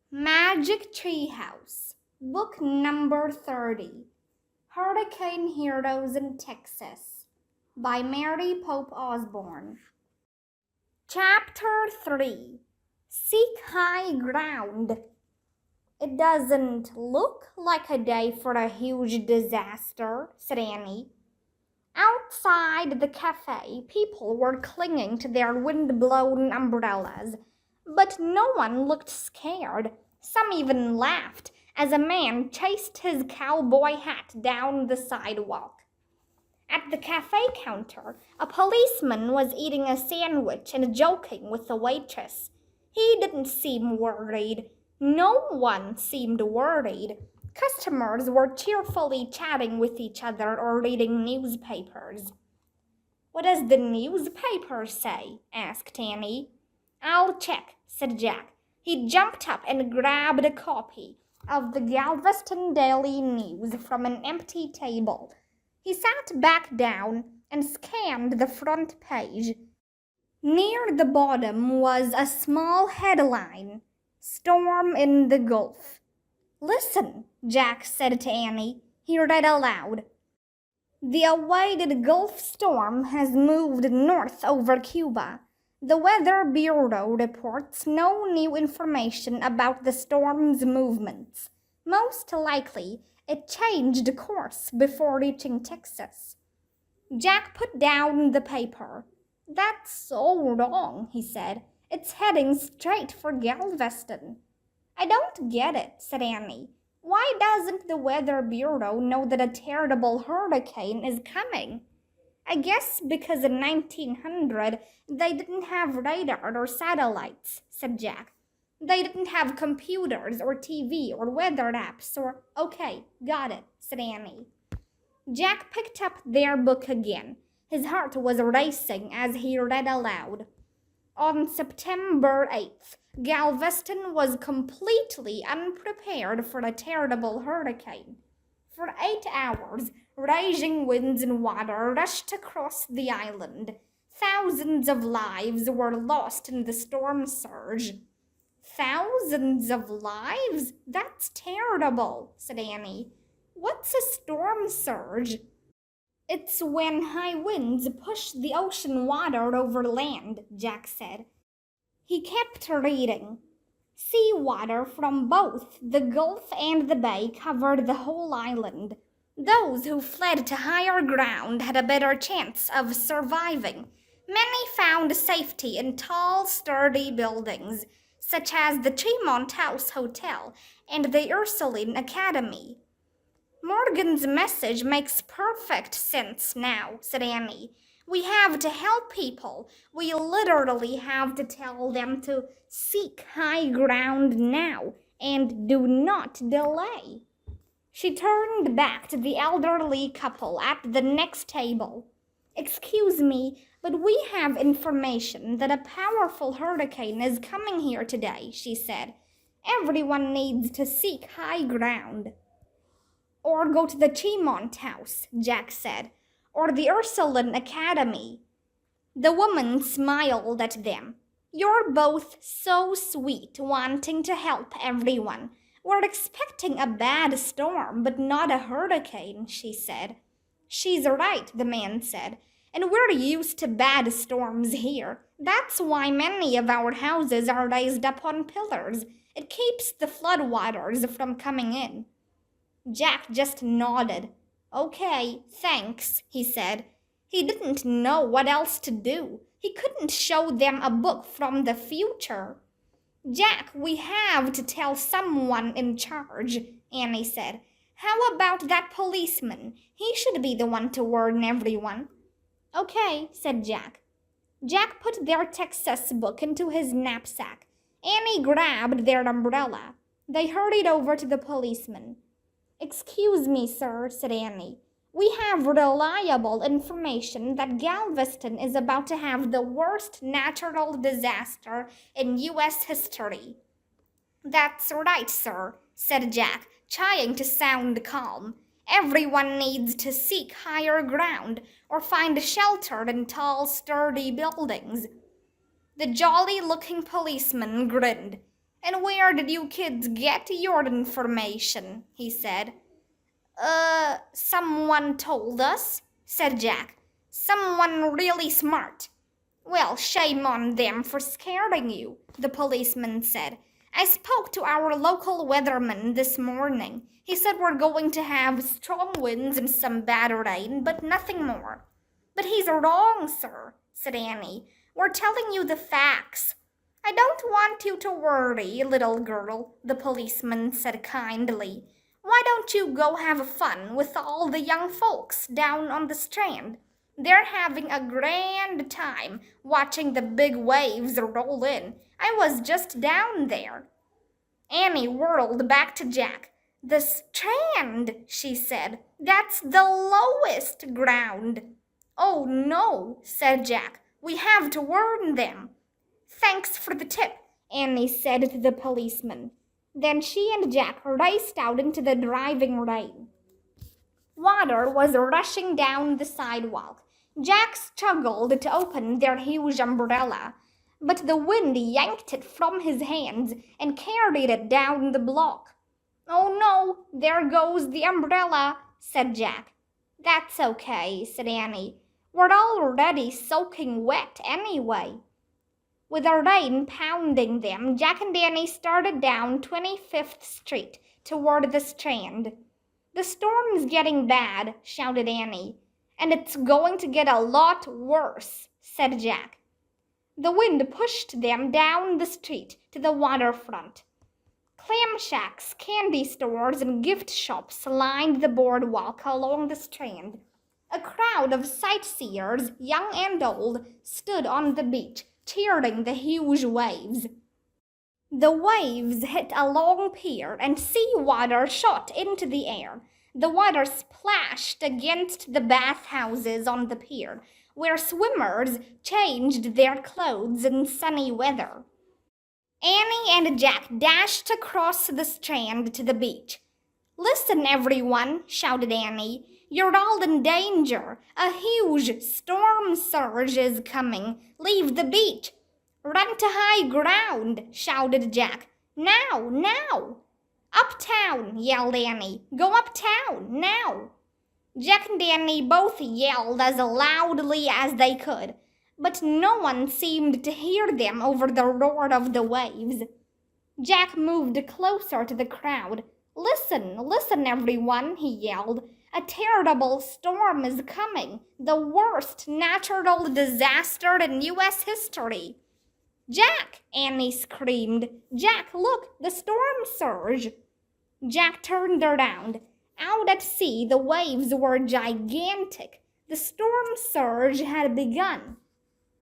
Magic Treehouse, Book Number 30, Hurricane Heroes in Texas, by Mary Pope Osborne. Chapter 3, Seek High Ground. It doesn't look like a day for a huge disaster, said Annie. Outside the cafe, people were clinging to their wind-blown umbrellas, but no one looked scared. Some even laughed as a man chased his cowboy hat down the sidewalk. At the cafe counter, a policeman was eating a sandwich and joking with the waitress. He didn't seem worried. No one seemed worried. Customers were cheerfully chatting with each other or reading newspapers. "What does the newspaper say?" asked Annie. "I'll check," said Jack. He jumped up and grabbed a copy of the Galveston Daily News from an empty table. He sat back down and scanned the front page. Near the bottom was a small headline, "Storm in the Gulf." "Listen," Jack said to Annie. He read aloud. "The awaited Gulf storm has moved north over Cuba. The Weather Bureau reports no new information about the storm's movements. Most likely, it changed course before reaching Texas." Jack put down the paper. "That's so wrong," he said. "It's heading straight for Galveston." "I don't get it," said Annie. "Why doesn't the Weather Bureau know that a terrible hurricane is coming?" "I guess because in 1900 they didn't have radar or satellites," said Jack. "They didn't have computers or TV or weather apps or—" "Okay, got it," said Annie. Jack picked up their book again. His heart was racing as he read aloud. On September 8th, Galveston was completely unprepared for a terrible hurricane. For 8 hours, raging winds and water rushed across the island. Thousands of lives were lost in the storm surge. "Thousands of lives? That's terrible," said Annie. "What's a storm surge?" "It's when high winds push the ocean water over land," Jack said. He kept reading. Seawater from both the Gulf and the bay covered the whole island. Those who fled to higher ground had a better chance of surviving. Many found safety in tall, sturdy buildings, such as the Tremont House Hotel and the Ursuline Academy. "Morgan's message makes perfect sense now," said Annie. "We have to help people. We literally have to tell them to seek high ground now and do not delay." She turned back to the elderly couple at the next table. "Excuse me, but we have information that a powerful hurricane is coming here today," she said. "Everyone needs to seek high ground." "Or go to the Tremont House," Jack said, "or the Ursuline Academy." The woman smiled at them. "You're both so sweet, wanting to help everyone. We're expecting a bad storm, but not a hurricane," she said. "She's right," the man said, "and we're used to bad storms here. That's why many of our houses are raised up on pillars. It keeps the floodwaters from coming in." Jack just nodded. "Okay, thanks," he said. He didn't know what else to do. He couldn't show them a book from the future. "Jack, we have to tell someone in charge," Annie said. "How about that policeman? He should be the one to warn everyone." "Okay," said Jack. Jack put their Texas book into his knapsack. Annie grabbed their umbrella. They hurried over to the policeman. "Excuse me, sir," said Annie. "We have reliable information that Galveston is about to have the worst natural disaster in U.S. history." "That's right, sir," said Jack, trying to sound calm. "Everyone needs to seek higher ground or find shelter in tall, sturdy buildings." The jolly-looking policeman grinned. And where did you kids get your information? He said. Someone told us, said Jack. Someone really smart. Well, shame on them for scaring you, the policeman said. I spoke to our local weatherman this morning. He said we're going to have strong winds and some bad rain, but nothing more. But he's wrong, sir, said Annie. We're telling you the facts. I don't want you to worry, little girl, the policeman said kindly. Why don't you go have fun with all the young folks down on the strand? They're having a grand time watching the big waves roll in. I was just down there. Annie whirled back to Jack. The strand, she said. That's the lowest ground. Oh no, said Jack. We have to warn them. Thanks for the tip, Annie said to the policeman. Then she and Jack raced out into the driving rain. Water was rushing down the sidewalk. Jack struggled to open their huge umbrella, but the wind yanked it from his hands and carried it down the block. Oh no, there goes the umbrella, said Jack. That's okay, said Annie. We're already soaking wet anyway. With the rain pounding them, Jack and Annie started down 25th Street toward the Strand. The storm's getting bad, shouted Annie. And it's going to get a lot worse, said Jack. The wind pushed them down the street to the waterfront. Clam shacks, candy stores, and gift shops lined the boardwalk along the Strand. A crowd of sightseers, young and old, stood on the beach, cheering the huge waves. The waves hit a long pier and seawater shot into the air. The water splashed against the bathhouses on the pier, where swimmers changed their clothes in sunny weather. Annie and Jack dashed across the Strand to the beach. Listen, everyone, shouted Annie. You're all in danger. A huge storm surge is coming. Leave the beach. Run to high ground, shouted Jack. Now, now. Uptown, yelled Annie. Go uptown, now. Jack and Annie both yelled as loudly as they could, but no one seemed to hear them over the roar of the waves. Jack moved closer to the crowd. Listen, listen, everyone, he yelled. A terrible storm is coming, the worst natural disaster in U.S. history. Jack, Annie screamed. Jack, look, the storm surge. Jack turned around. Out at sea, the waves were gigantic. The storm surge had begun.